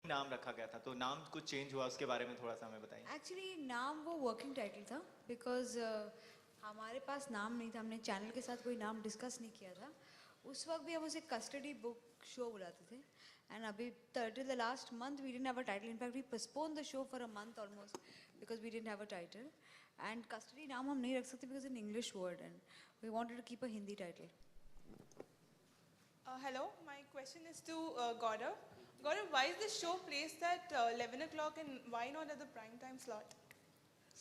नाम रखा गया था, तो नाम कुछ चेंज हुआ, उसके बारे में थोड़ा सा हमें बताइए। एक्चुअली नाम वो वर्किंग टाइटल था बिकॉज हमारे पास नाम नहीं था, हमने चैनल के साथ कोई नाम डिस्कस नहीं किया था। उस वक्त भी हम उसे कस्टडी बुक शो बुलाते थे। एंड अभी till the last month we didn't have a title. In fact we postpone the show for a month almost because we didn't have a title. And custody नाम हम नहीं रख सकते because in English word and we wanted to keep a Hindi title. Hello, my question is to Gaurav. Gaurav, why is this show placed at 11 o'clock and why not at the prime time slot?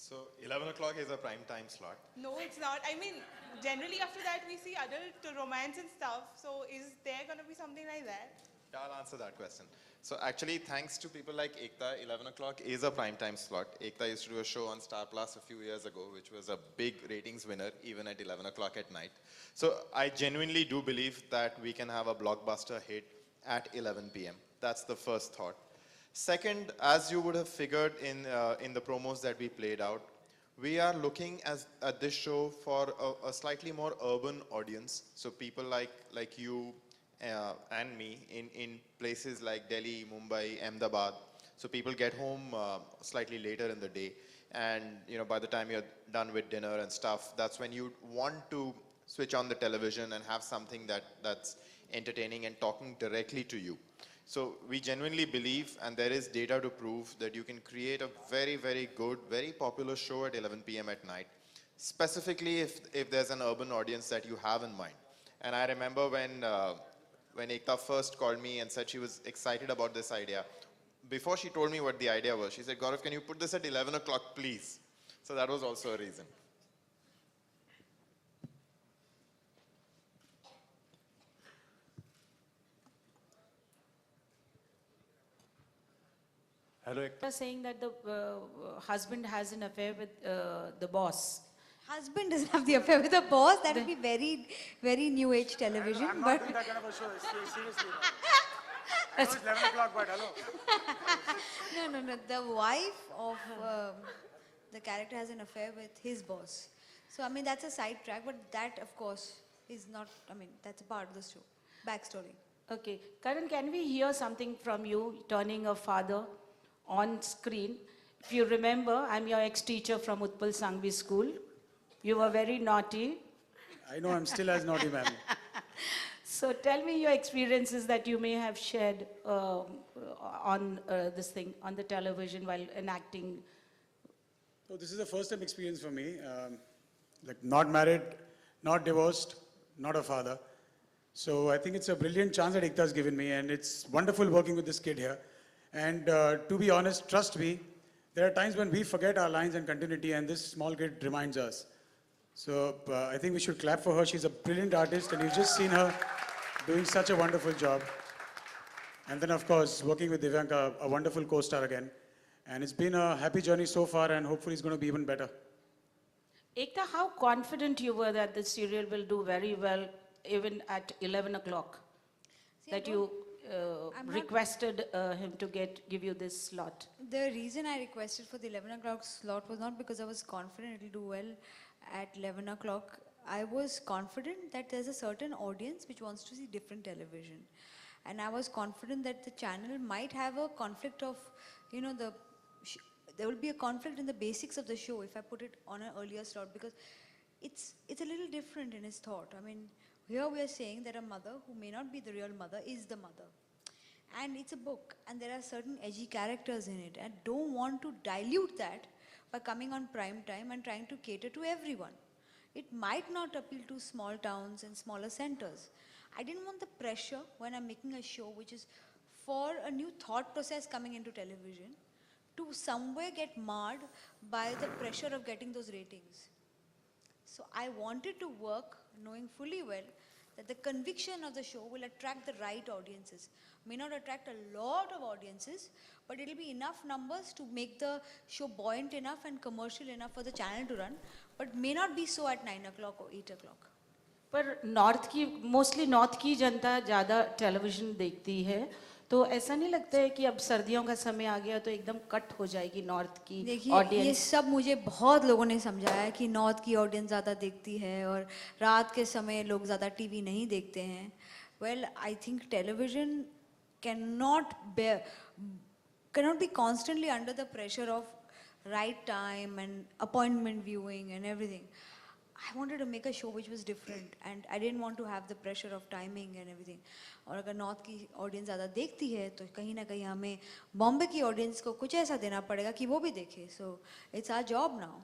So 11 o'clock is a prime time slot. No, it's not. I mean, generally after that we see adult romance and stuff. So is there going to be something like that? Yeah, I'll answer that question. So actually, thanks to people like Ekta, 11 o'clock is a prime time slot. Ekta used to do a show on Star Plus a few years ago, which was a big ratings winner, even at 11 o'clock at night. So I genuinely do believe that we can have a blockbuster hit at 11 p.m. That's the first thought. Second, as you would have figured in the promos that we played out, we are looking at this show for a slightly more urban audience. So people like you and me in places like Delhi, Mumbai, Ahmedabad. So people get home slightly later in the day, and by the time you're done with dinner and stuff, that's when you want to switch on the television and have something that's entertaining and talking directly to you. So we genuinely believe, and there is data to prove, that you can create a very, very good, very popular show at 11 p.m. at night, specifically if there's an urban audience that you have in mind. And I remember when Ekta first called me and said she was excited about this idea, before she told me what the idea was, she said, Gaurav, can you put this at 11 o'clock, please? So that was also a reason. Hello, Ekta. Saying that the husband has an affair with the boss. Husband doesn't have the affair with the boss. That would be very, very new age television. I'm but not doing that kind of a show. Seriously. I know it's 11 o'clock, but hello. no. The wife of the character has an affair with his boss. So I mean that's a sidetrack, but that of course is not. I mean that's a part of the show. Backstory. Okay. Karan, can we hear something from you turning a father on screen? If you remember, I'm your ex-teacher from Utpal Sangvi School. You were very naughty. I know I'm still as naughty, ma'am. So tell me your experiences that you may have shared on this thing, on the television while enacting. So this is a first time experience for me. Like not married, not divorced, not a father. So I think it's a brilliant chance that Ekta has given me, and it's wonderful working with this kid here. And to be honest, trust me, there are times when we forget our lines and continuity, and this small kid reminds us. So I think we should clap for her. She's a brilliant artist, and you've just seen her doing such a wonderful job. And then, of course, working with Divyanka, a wonderful co-star again. And it's been a happy journey so far, and hopefully it's going to be even better. Ekta, how confident you were that the serial will do very well even at 11 o'clock? That you requested him to give you this slot. The reason I requested for the 11 o'clock slot was not because I was confident it'll do well at 11 o'clock. I was confident that there's a certain audience which wants to see different television. And I was confident that the channel might have a conflict of, there will be a conflict in the basics of the show if I put it on an earlier slot, because it's a little different in his thought. I mean, here we are saying that a mother who may not be the real mother is the mother. And it's a book, and there are certain edgy characters in it. And don't want to dilute that by coming on prime time and trying to cater to everyone. It might not appeal to small towns and smaller centers. I didn't want the pressure when I'm making a show which is for a new thought process coming into television to somewhere get marred by the pressure of getting those ratings. So I wanted to work knowing fully well that the conviction of the show will attract the right audiences. May not attract a lot of audiences, but it'll be enough numbers to make the show buoyant enough and commercial enough for the channel to run, but may not be so at 9 o'clock or 8 o'clock. पर mostly north की जनता ज़्यादा television देखती है, तो ऐसा नहीं लगता है कि अब सर्दियों का समय आ गया तो एकदम कट हो जाएगी नॉर्थ की ऑडियंस? ये सब मुझे बहुत लोगों ने समझाया कि नॉर्थ की ऑडियंस ज़्यादा देखती है और रात के समय लोग ज़्यादा टीवी नहीं देखते हैं. Well, I think television can not cannot be constantly under the pressure of right time and appointment viewing and everything. I wanted to make a show which was different and I didn't want to have the pressure of timing and everything. और अगर north की audience ज़्यादा देखती है तो कहीं ना कहीं हमें बॉम्बे की ऑडियंस को कुछ ऐसा देना पड़ेगा कि वो भी देखे. So it's our job now.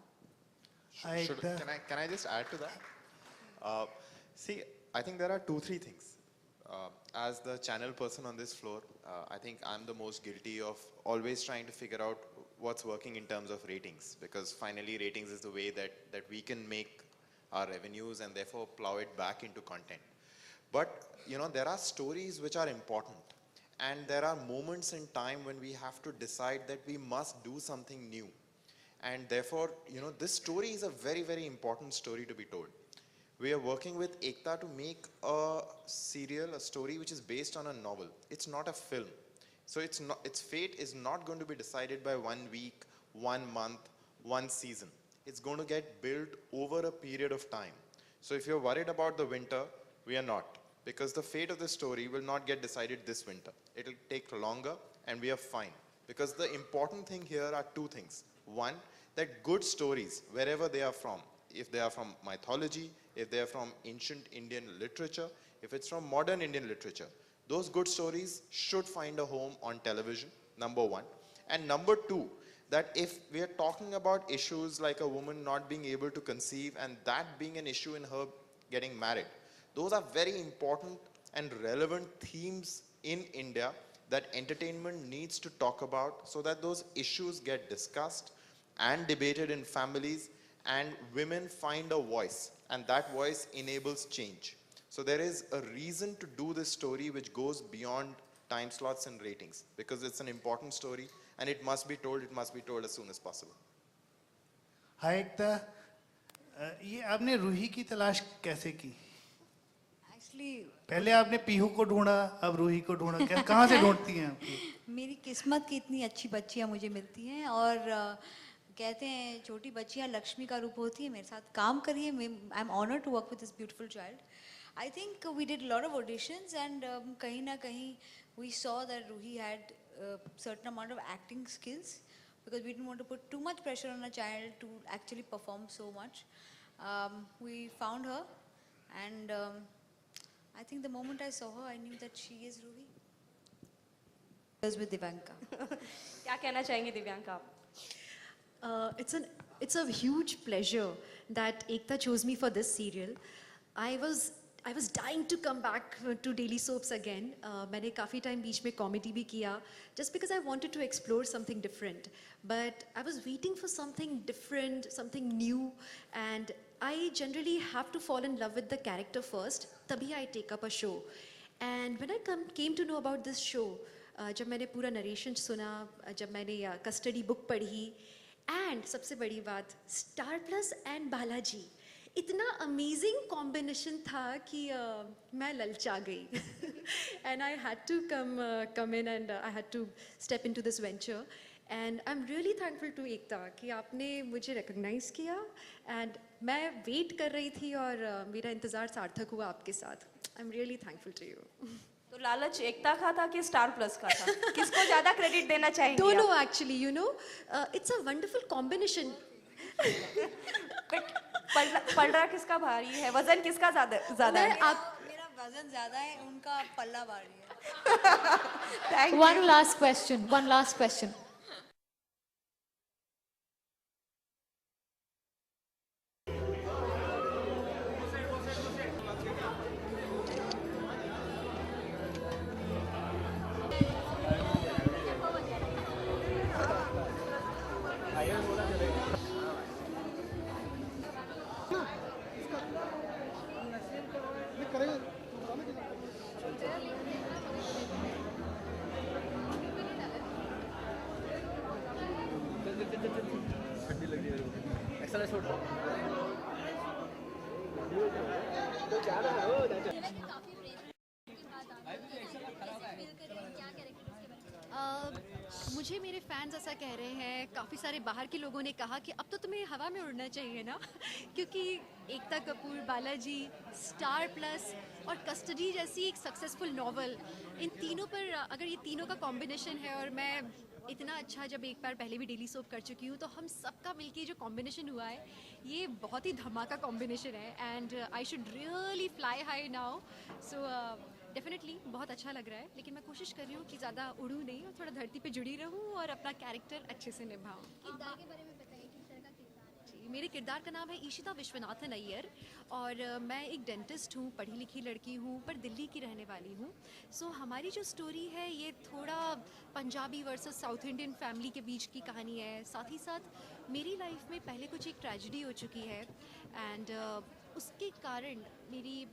Can I just add to that? See, I think there are 2-3 things. As the channel person on this floor, I think I'm the most guilty of always trying to figure out what's working in terms of ratings, because finally ratings is the way that we can make our revenues and therefore plow it back into content. But there are stories which are important, and there are moments in time when we have to decide that we must do something new. And therefore, this story is a very, very important story to be told. We are working with Ekta to make a serial, a story which is based on a novel. It's not a film. So its fate is not going to be decided by 1 week, 1 month, 1 season. It's going to get built over a period of time. So if you're worried about the winter, we are not. Because the fate of the story will not get decided this winter. It'll take longer and we are fine. Because the important thing here are 2 things. One, that good stories, wherever they are from, if they are from mythology, if they are from ancient Indian literature, if it's from modern Indian literature, those good stories should find a home on television, number 1. And number 2, that if we are talking about issues like a woman not being able to conceive and that being an issue in her getting married, those are very important and relevant themes in India that entertainment needs to talk about so that those issues get discussed and debated in families and women find a voice, and that voice enables change. So there is a reason to do this story which goes beyond time slots and ratings, because it's an important story and it must be told as soon as possible. Hi Ekta, ये आपने रूही की तलाश कैसे की? Actually, पहले आपने पीहू को ढूंढा, अब रूही को ढूंढा, कहाँ से ढूंढती हैं आपकी? मेरी किस्मत की इतनी अच्छी बच्चियां मुझे मिलती हैं और कहते हैं छोटी बच्चियां लक्ष्मी का रूप होती है. मेरे साथ काम करिए. I am honoured to work with this beautiful child. I think we did lot of auditions and कहीं ना कहीं we saw that Ruhi had certain amount of acting skills, because we didn't want to put too much pressure on a child to actually perform so much. We found her and I think the moment I saw her, I knew that she is Ruhi. With Divanka. क्या कहना चाहेंगी दिव्यांका आप? It's a huge pleasure that Ekta chose me for this serial. I was dying to come back to daily soaps again. मैंने काफ़ी time बीच में comedy भी किया, just because I wanted to explore something different. But I was waiting for something different, something new, and I generally have to fall in love with the character first. तभी I take up a show. And when I came to know about this show, जब मैंने पूरा narration सुना, जब मैंने custody book पढ़ी, and सबसे बड़ी बात, Star Plus and बालाजी, इतना अमेजिंग कॉम्बिनेशन था कि मैं ललचा गई. And I had to come in and I had to step into this venture. And I am really thankful to Ekta कि आपने मुझे रिकॉग्नाइज किया. एंड मैं वेट कर रही थी और मेरा इंतज़ार सार्थक हुआ आपके साथ. I am really thankful to you. तो लालच एकता का था कि स्टार प्लस का था? किसको ज़्यादा क्रेडिट देना चाहेंगे? दोनों actually, you know, it's a wonderful combination. पलड़ा किसका भारी है? वजन किसका ज्यादा है? मेरा वजन ज्यादा है, उनका पल्ला भारी है. One last question. मुझे मेरे फैंस ऐसा कह रहे हैं, काफ़ी सारे बाहर के लोगों ने कहा कि अब तो तुम्हें हवा में उड़ना चाहिए ना क्योंकि एकता कपूर, बालाजी, स्टार प्लस और कस्टडी जैसी एक सक्सेसफुल नॉवल, इन तीनों पर अगर ये तीनों का कॉम्बिनेशन है और मैं इतना अच्छा जब एक बार पहले भी डेली सोप कर चुकी हूँ तो हम सबका मिलके जो कॉम्बिनेशन हुआ है ये बहुत ही धमाका कॉम्बिनेशन है and I should really fly high now so definitely बहुत अच्छा लग रहा है, लेकिन मैं कोशिश कर रही हूँ कि ज़्यादा उड़ूँ नहीं और थोड़ा धरती पे जुड़ी रहूँ और अपना कैरेक्टर अच्छे से निभाऊँ। किरदार के बारे में बताइए, किस तरह का किरदार है? जी, मेरे किरदार का नाम है ईशिता विश्वनाथन अय्यर और मैं एक डेंटिस्ट हूँ, पढ़ी लिखी लड़की हूँ पर दिल्ली की रहने वाली हूँ। सो हमारी जो स्टोरी है ये थोड़ा Punjabi versus south Indian family के बीच की कहानी है। साथ ही साथ मेरी लाइफ में पहले कुछ एक ट्रेजिडी हो चुकी है एंड उसके कारण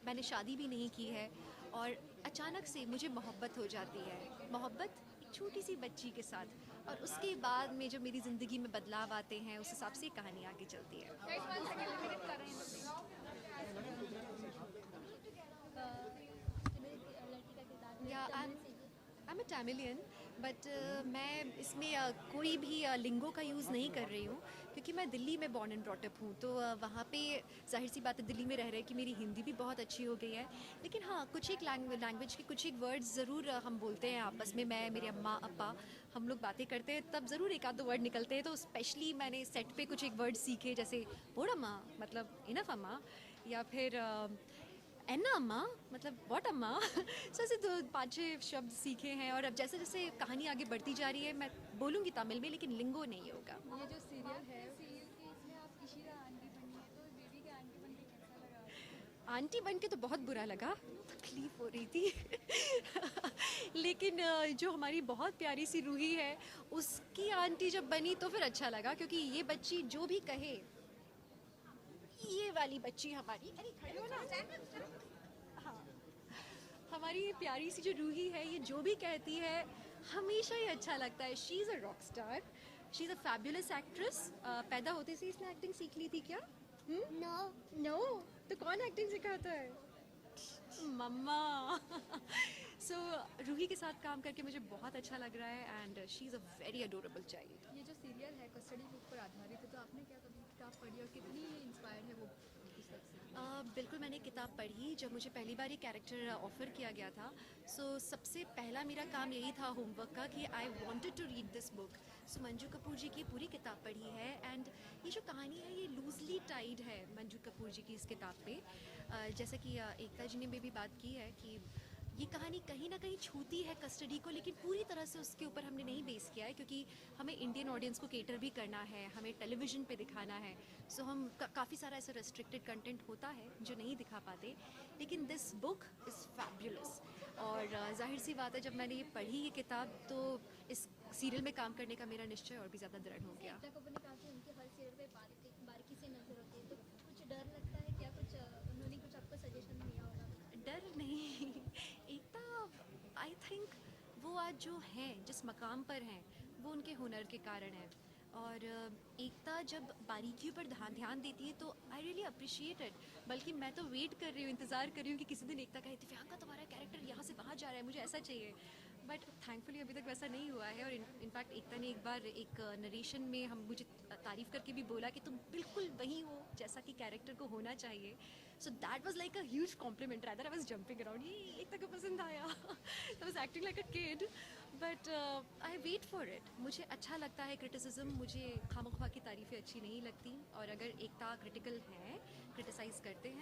मैंने शादी भी नहीं की है और अचानक से मुझे मोहब्बत हो जाती है। मोहब्बत एक छोटी सी बच्ची के साथ और उसके बाद में जो मेरी ज़िंदगी में बदलाव आते हैं उस हिसाब से कहानी आगे चलती है। या आई एम अ टैमिलियन बट मैं इसमें कोई भी लिंगो का यूज़ नहीं कर रही हूँ क्योंकि मैं दिल्ली में बॉर्न एंड ब्रॉटअप हूँ तो वहाँ पे जाहिर सी बात है दिल्ली में रह रहे कि मेरी हिंदी भी बहुत अच्छी हो गई है, लेकिन हाँ कुछ एक लैंग्वेज के कुछ एक वर्ड्स ज़रूर हम बोलते हैं आपस में। मैं, मेरे अम्मा अप्पा हम लोग बातें करते हैं तब ज़रूर एक आध दो वर्ड निकलते हैं, तो स्पेशली मैंने सेट पे कुछ एक वर्ड सीखे जैसे बोड़ अम्मा मतलब इनफ अम्मा या फिर एन्ना अम्मा मतलब वॉट अम्मा सो ऐसे 5-6 शब्द सीखे हैं और अब जैसे जैसे कहानी आगे बढ़ती जा रही है मैं बोलूँगी तमिल में लेकिन लिंगो नहीं होगा। ये जो सीरियल है, सीरियल के इसमें आप इशिता आंटी बनी है, तो बेबी के आंटी बन के कैसा लगा? आंटी बन के तो बहुत बुरा लगा, तकलीफ हो रही थी लेकिन जो हमारी बहुत प्यारी सी रूही है उसकी आंटी जब बनी तो फिर अच्छा लगा क्योंकि ये बच्ची जो भी कहे, ये वाली बच्ची हमारी, अरे खड़े हो ना, हाँ हमारी ये प्यारी सी जो रूही है ये जो भी कहती है हमेशा ही अच्छा लगता है। She is a rock star, she is a fabulous actress. पैदा होते से इसने एक्टिंग सीख ली थी क्या? नो तो कौन एक्टिंग सिखाता है? मम्मा सो रूही के साथ काम करके मुझे बहुत अच्छा लग रहा है and she is a very adorable child. ये जो सीरियल है कस्टडी बुक पर आधारित है, तो आपने क्या कभी किताब पढ़ी और कितनी इंस्पायर्ड है वो पुस्तक से? बिल्कुल मैंने किताब पढ़ी जब मुझे पहली बार ये कैरेक्टर ऑफ़र किया गया था। सो सबसे पहला मेरा काम यही था होमवर्क का कि I wanted to read this book. So Manju Kapoor ji की पूरी किताब पढ़ी है एंड ये जो कहानी है ये लूजली टाइड है मंजू कपूर जी की इस किताब पे। जैसा कि एकता जी ने भी बात की है कि ये कहानी कहीं ना कहीं छूती है कस्टडी को, लेकिन पूरी तरह से उसके ऊपर हमने नहीं बेस किया है क्योंकि हमें इंडियन ऑडियंस को केटर भी करना है, हमें टेलीविज़न पे दिखाना है। सो हम काफ़ी सारा ऐसा रेस्ट्रिक्टेड कंटेंट होता है जो नहीं दिखा पाते, लेकिन दिस बुक इज़ फैबुलस और जाहिर सी बात है जब मैंने ये पढ़ी ये किताब तो इस सीरियल में काम करने का मेरा निश्चय और भी ज़्यादा दृढ़ हो गया। एकता कपूर ने कहा कि उनके हर सीरियल पे बारीकी से नजर होती है, तो कुछ डर लगता है क्या? कुछ उन्होंने कुछ आपको सजेशन दिया होगा? डर नहीं एकता आई थिंक वो आज जो हैं जिस मकाम पर हैं वो उनके हुनर के कारण है और एकता जब बारीकियों पर ध्यान देती है तो आई रियली अप्रिशिएट इट। बल्कि मैं तो वेट कर रही हूँ, इंतज़ार कर रही हूँ कि किसी दिन एकता कहे दिव्यांका तुम्हारा कैरेक्टर यहाँ से वहाँ जा रहा है, मुझे ऐसा चाहिए। बट थैंकफुली अभी तक वैसा नहीं हुआ है और इनफैक्ट एकता ने एक बार एक नरेशन में हम मुझे तारीफ़ करके भी बोला कि तुम बिल्कुल वही हो जैसा कि कैरेक्टर को होना चाहिए। So that was like a huge compliment, rather I was jumping around, ये एकता को पसंद आया I was acting like a kid but I wait for it. मुझे अच्छा लगता है क्रिटिसिज्म, मुझे खामख्वा की तारीफ़ें अच्छी नहीं लगती और अगर एकता क्रिटिकल हैं, क्रिटिसाइज़ करते हैं